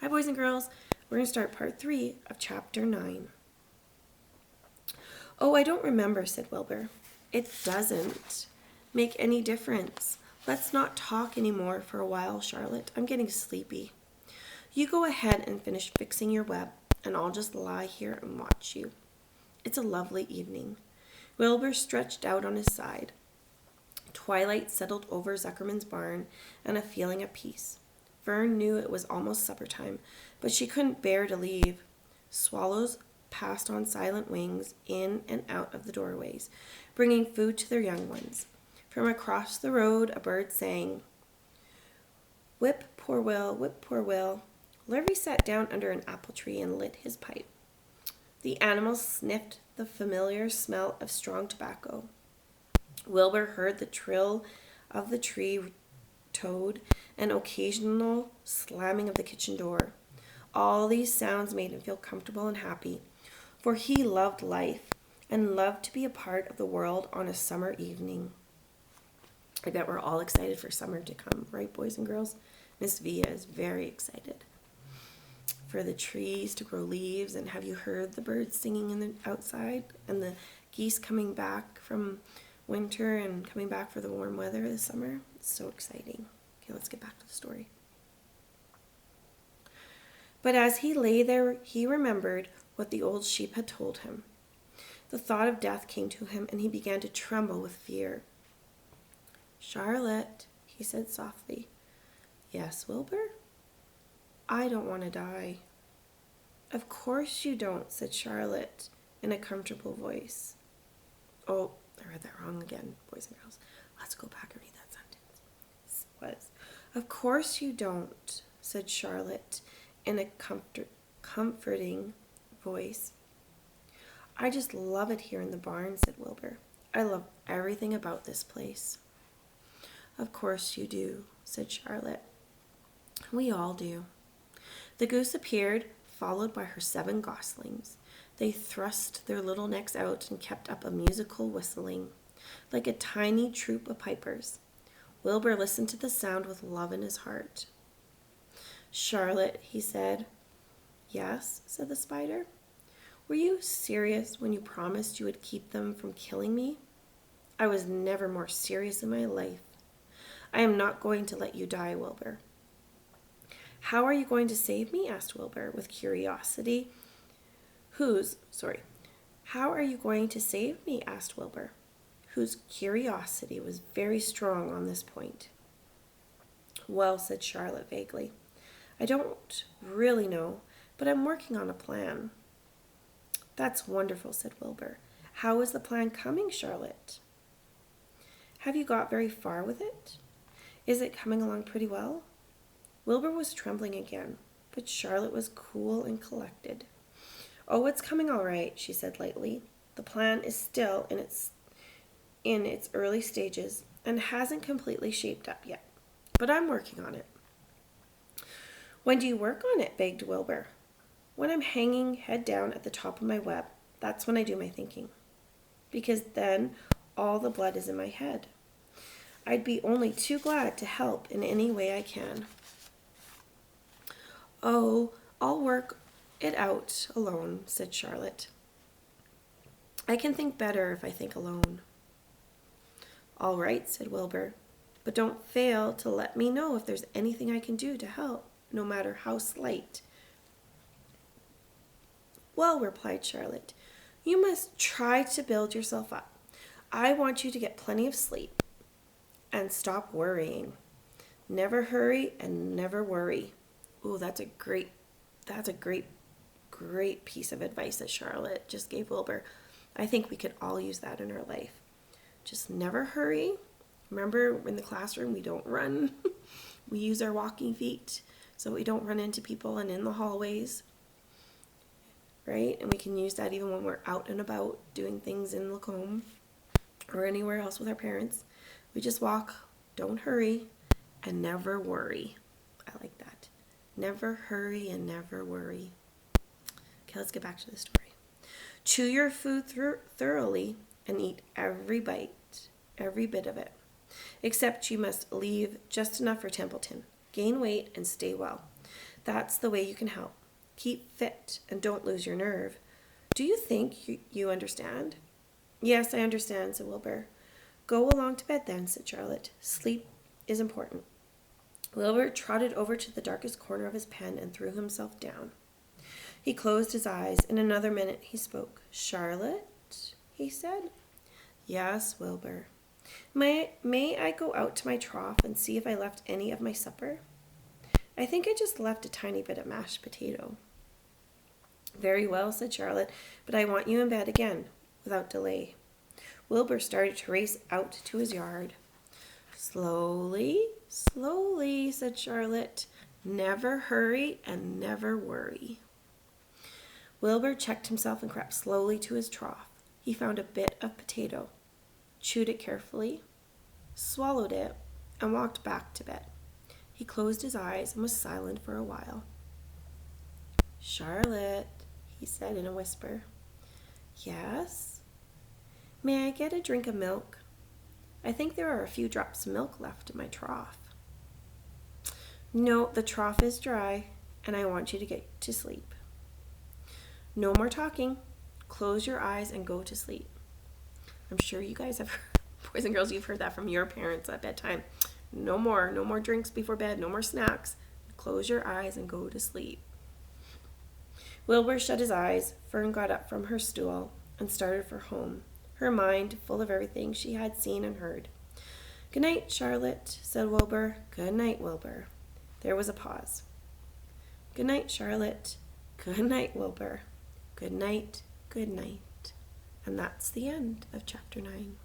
Hi, boys and girls. We're going to start part 3 of chapter 9. Oh, I don't remember, said Wilbur. It doesn't make any difference. Let's not talk anymore for a while, Charlotte. I'm getting sleepy. You go ahead and finish fixing your web, and I'll just lie here and watch you. It's a lovely evening. Wilbur stretched out on his side. Twilight settled over Zuckerman's barn, and a feeling of peace. Fern knew it was almost supper time, but she couldn't bear to leave. Swallows passed on silent wings in and out of the doorways, bringing food to their young ones. From across the road a bird sang, "Whip poor Will, whip poor Will." Larry sat down under an apple tree and lit his pipe. The animals sniffed the familiar smell of strong tobacco. Wilbur heard the trill of the tree toad and occasional slamming of the kitchen door. All these sounds made him feel comfortable and happy, for he loved life and loved to be a part of the world on a summer evening. I bet we're all excited for summer to come, right, boys and girls? Miss Via is very excited for the trees to grow leaves. And have you heard the birds singing in the outside and the geese coming back from winter and coming back for the warm weather this summer? It's so exciting. Okay, let's get back to the story. But as he lay there, he remembered what the old sheep had told him. The thought of death came to him, and he began to tremble with fear. "Charlotte," he said softly. "Yes, Wilbur?" "I don't want to die." "Of course you don't," said Charlotte in a comfortable voice. Oh, I read that wrong again, boys and girls. Let's go back and read that sentence. It was, "Of course you don't," said Charlotte in a comforting voice. "I just love it here in the barn," said Wilbur. "I love everything about this place." "Of course you do," said Charlotte. "We all do." The goose appeared, followed by her 7 goslings. They thrust their little necks out and kept up a musical whistling, like a tiny troop of pipers. Wilbur listened to the sound with love in his heart. "Charlotte," he said. "Yes," said the spider. "Were you serious when you promised you would keep them from killing me?" "I was never more serious in my life." "I am not going to let you die, Wilbur." "How are you going to save me?" asked Wilbur with curiosity. How are you going to save me?" asked Wilbur, whose curiosity was very strong on this point. "Well," said Charlotte vaguely, "I don't really know, but I'm working on a plan." "That's wonderful," said Wilbur. "How is the plan coming, Charlotte?" "Have you got very far with it? Is it coming along pretty well?" Wilbur was trembling again, but Charlotte was cool and collected. "Oh, it's coming all right," she said lightly. "The plan is still in its early stages and hasn't completely shaped up yet, but I'm working on it." "When do you work on it?" begged Wilbur. "When I'm hanging head down at the top of my web. That's when I do my thinking, because then all the blood is in my head. I'd be only too glad to help in any way I can." "Oh, I'll work it out alone," said Charlotte. "I can think better if I think alone." "All right," said Wilbur, "but don't fail to let me know if there's anything I can do to help, no matter how slight." "Well," replied Charlotte, "you must try to build yourself up. I want you to get plenty of sleep and stop worrying. Never hurry and never worry." Oh, that's a great piece of advice that Charlotte just gave Wilbur. I think we could all use that in our life. Just never hurry. Remember, in the classroom, we don't run. We use our walking feet so we don't run into people and in the hallways, right? And we can use that even when we're out and about doing things in Lacombe or anywhere else with our parents. We just walk, don't hurry, and never worry. I like that. Never hurry and never worry. Okay, let's get back to the story. Chew your food thoroughly and eat every bite, every bit of it. Except you must leave just enough for Templeton. Gain weight and stay well. That's the way you can help. Keep fit and don't lose your nerve. Do you think you understand? Yes, I understand, said Wilbur. Go along to bed then, said Charlotte. Sleep is important. Wilbur trotted over to the darkest corner of his pen and threw himself down. He closed his eyes. In another minute he spoke. Charlotte, he said. Yes, Wilbur. May I go out to my trough and see if I left any of my supper? I think I just left a tiny bit of mashed potato. Very well, said Charlotte, but I want you in bed again, without delay. Wilbur started to race out to his yard. Slowly, slowly, said Charlotte. Never hurry and never worry. Wilbur checked himself and crept slowly to his trough. He found a bit of potato, chewed it carefully, swallowed it, and walked back to bed. He closed his eyes and was silent for a while. Charlotte, he said in a whisper. Yes? May I get a drink of milk? I think there are a few drops of milk left in my trough. No, the trough is dry, and I want you to get to sleep. No more talking. Close your eyes and go to sleep. I'm sure you guys have, boys and girls, you've heard that from your parents at bedtime. No more drinks before bed, no more snacks. Close your eyes and go to sleep. Wilbur shut his eyes. Fern got up from her stool and started for home, her mind full of everything she had seen and heard. Good night, Charlotte, said Wilbur. Good night, Wilbur. There was a pause. Good night, Charlotte. Good night, Wilbur. Good night, good night. And that's the end of chapter 9.